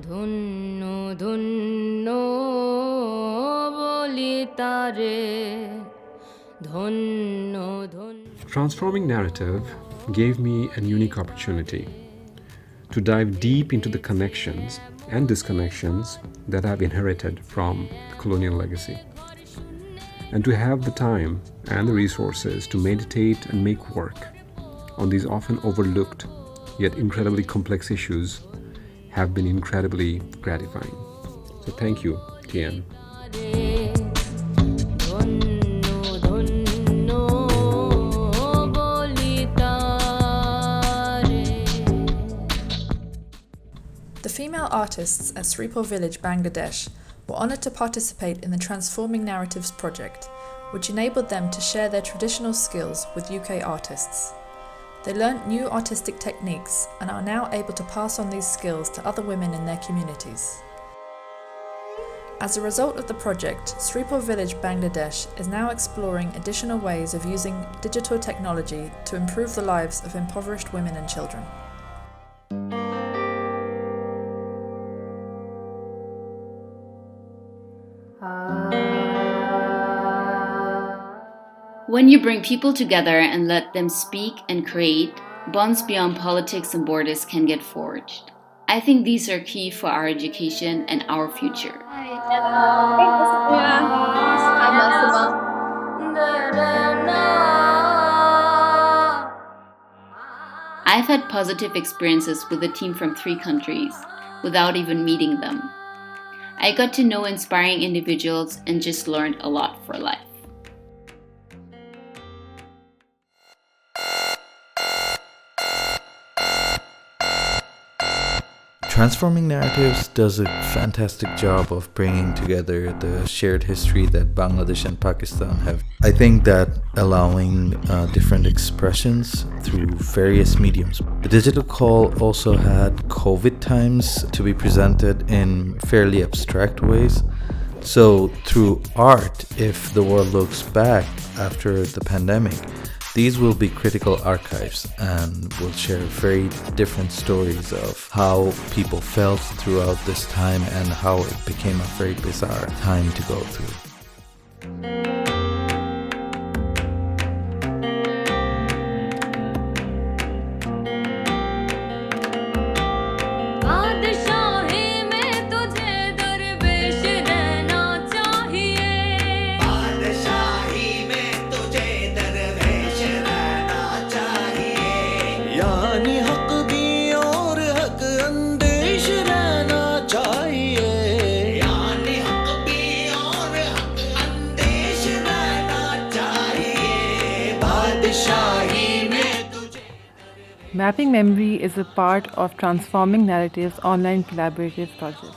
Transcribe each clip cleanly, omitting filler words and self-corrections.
ধন্য ধন্য বলি তারে ধন্য ধন্য Transforming narrative gave me a unique opportunity to dive deep into the connections and disconnections that I've inherited from the colonial legacy, and to have the time and the resources to meditate and make work on these often overlooked yet incredibly complex issues have been incredibly gratifying. So thank you, TN. The female artists at Sripur village, Bangladesh, were honoured to participate in the Transforming Narratives project, which enabled them to share their traditional skills with UK artists. They learnt new artistic techniques and are now able to pass on these skills to other women in their communities. As a result of the project, Sripur village, Bangladesh is now exploring additional ways of using digital technology to improve the lives of impoverished women and children. When you bring people together and let them speak and create, bonds beyond politics and borders can get forged. I think these are key for our education and our future. I've had positive experiences with a team from 3 countries without even meeting them. I got to know inspiring individuals and just learned a lot for life. Transforming Narratives does a fantastic job of bringing together the shared history that Bangladesh and Pakistan have. I think that allowing different expressions through various mediums. The digital call also had COVID times to be presented in fairly abstract ways. So through art, if the world looks back after the pandemic, these will be critical archives and will share very different stories of how people felt throughout this time and how it became a very bizarre time to go through. Mapping Memory is a part of Transforming Narratives online collaborative project.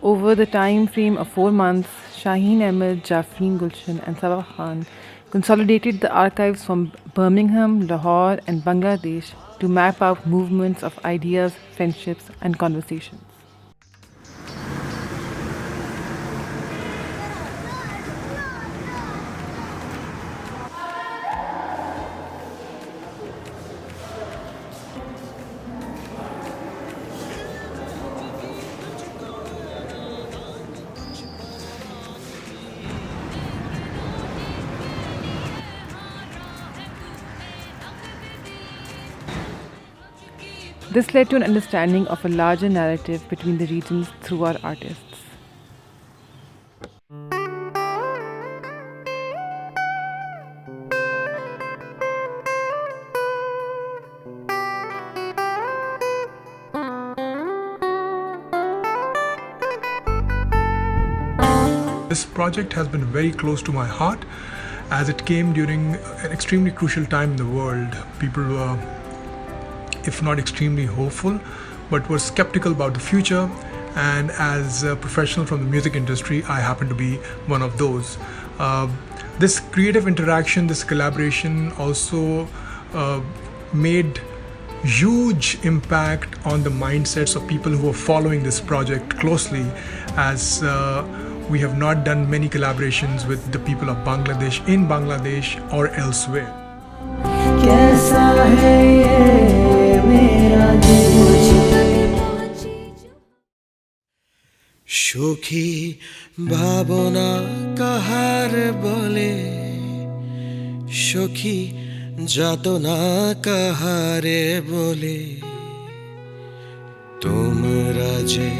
Over the time frame of 4 months, Shaheen Ahmed, Jafreen Gulshan and Sabah Khan consolidated the archives from Birmingham, Lahore and Bangladesh to map out movements of ideas, friendships and conversations. This led to an understanding of a larger narrative between the regions through our artists. This project has been very close to my heart as it came during an extremely crucial time in the world. People were, if not extremely hopeful, but were skeptical about the future, and as a professional from the music industry, I happen to be one of those. This creative interaction, this collaboration also made huge impact on the mindsets of people who are following this project closely, as we have not done many collaborations with the people of Bangladesh in Bangladesh or elsewhere. সুখী ভাবনা কাহার বলে সখী যাতনা কাহারে বলে তোমরা যে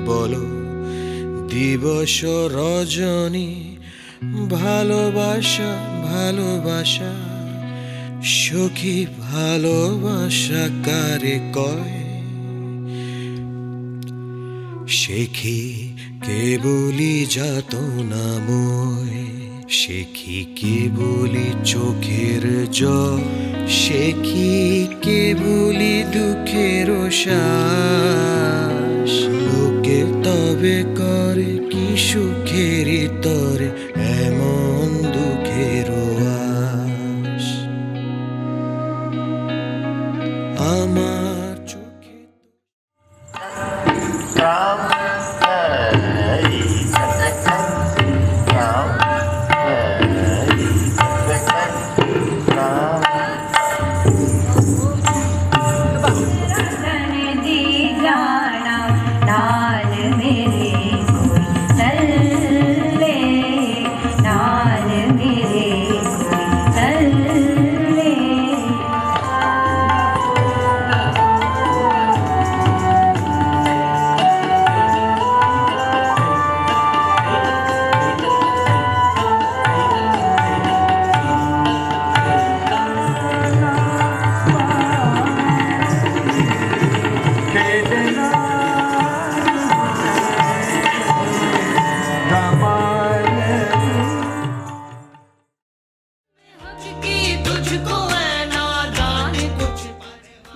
বলো দিবস রজনী ভালোবাসা ভালোবাসা সখী ভালোবাসা কারে কয় শেখি কেবলি যাতনাময় শেখি কেবলি চোখের জল শেখি কেবলি দুঃখের শ্বাস লোকে তবে করে কি সুখের তরে এমন দুঃখের আশ আমার চোখে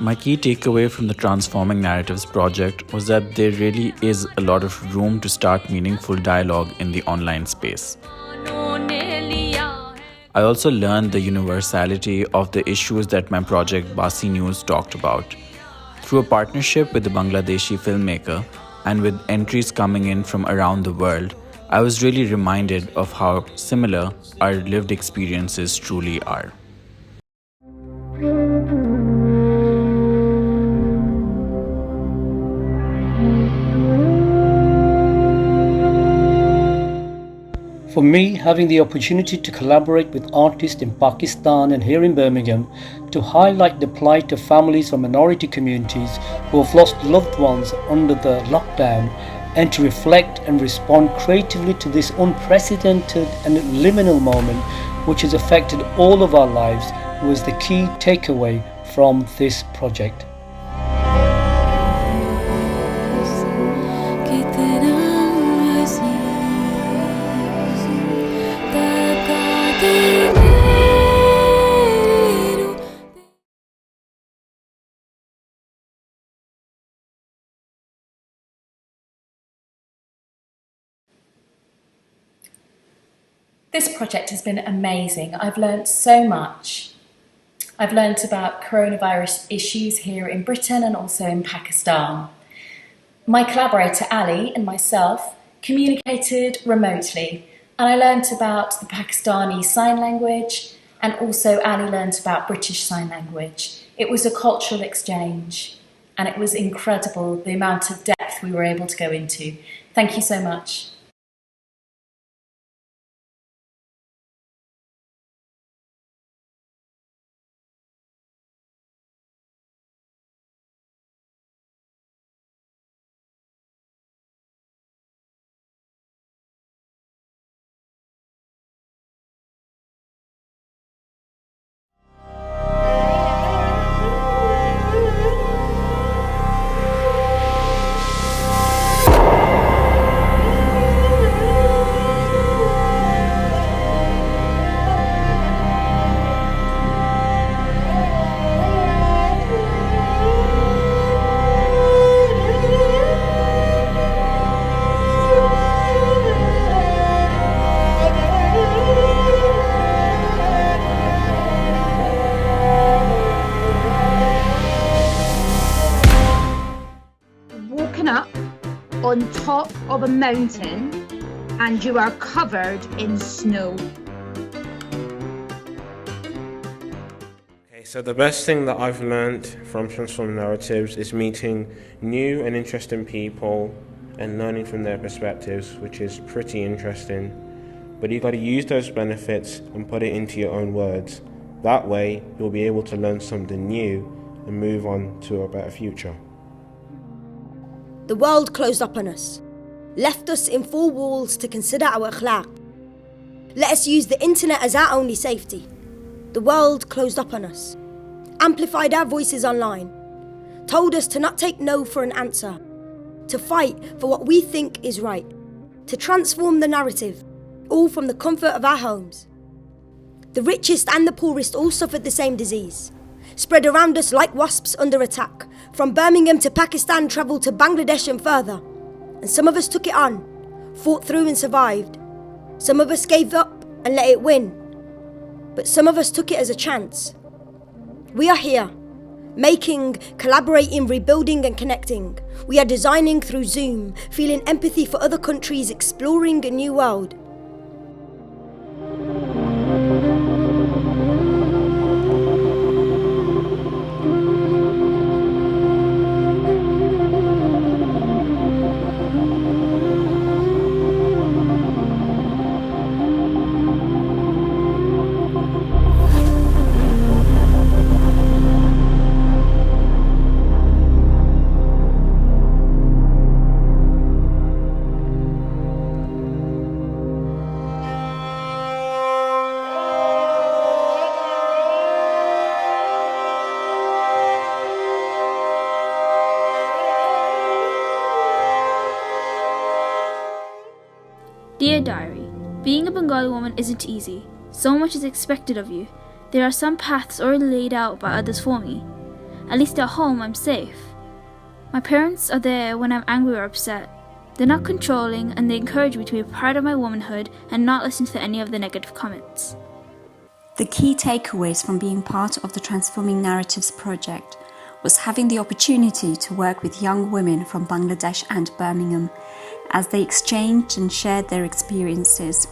My key takeaway from the Transforming Narratives project was that there really is a lot of room to start meaningful dialogue in the online space. I also learned the universality of the issues that my project Basi News talked about. Through a partnership with a Bangladeshi filmmaker and with entries coming in from around the world, I was really reminded of how similar our lived experiences truly are. For me, having the opportunity to collaborate with artists in Pakistan and here in Birmingham to highlight the plight of families from minority communities who have lost loved ones under the lockdown and to reflect and respond creatively to this unprecedented and liminal moment which has affected all of our lives was the key takeaway from this project. This project has been amazing. I've learned so much. I've learned about coronavirus issues here in Britain and also in Pakistan. My collaborator Ali and myself communicated remotely, and I learned about the Pakistani Sign Language, and also Ali learned about British Sign Language. It was a cultural exchange, and it was incredible the amount of depth we were able to go into. Thank you so much. On top of a mountain and you are covered in snow. Okay, so the best thing that I've learned from Transforming Narratives is meeting new and interesting people and learning from their perspectives, which is pretty interesting. But you got to use those benefits and put it into your own words. That way, you'll be able to learn something new and move on to a better future. The world closed up on us, left us in four walls to consider our akhlaq. Let us use the internet as our only safety. The world closed up on us, amplified our voices online, told us to not take no for an answer, to fight for what we think is right, to transform the narrative, all from the comfort of our homes. The richest and the poorest all suffered the same disease, spread around us like wasps under attack. From Birmingham to Pakistan, travelled to Bangladesh and further. And some of us took it on, fought through and survived. Some of us gave up and let it win. But some of us took it as a chance. We are here, making, collaborating, rebuilding and connecting. We are designing through Zoom, feeling empathy for other countries, exploring a new world. Dear Diary, being a Bengali woman isn't easy. So much is expected of you. There are some paths already laid out by others for me. At least at home, I'm safe. My parents are there when I'm angry or upset. They're not controlling, and they encourage me to be proud of my womanhood and not listen to any of the negative comments. The key takeaways from being part of the Transforming Narratives project was having the opportunity to work with young women from Bangladesh and Birmingham as they exchanged and shared their experiences.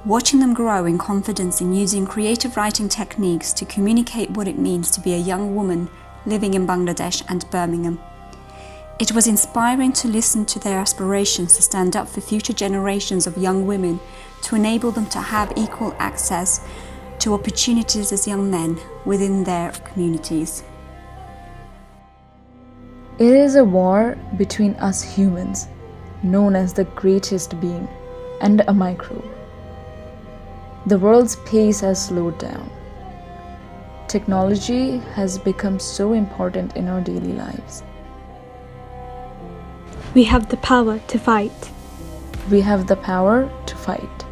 Watching them grow in confidence in using creative writing techniques to communicate what it means to be a young woman living in Bangladesh and Birmingham. It was inspiring to listen to their aspirations to stand up for future generations of young women, to enable them to have equal access to opportunities as young men within their communities. It is a war between us humans, known as the greatest being, and a microbe. The world's pace has slowed down. Technology has become so important in our daily lives. We have the power to fight. We have the power to fight.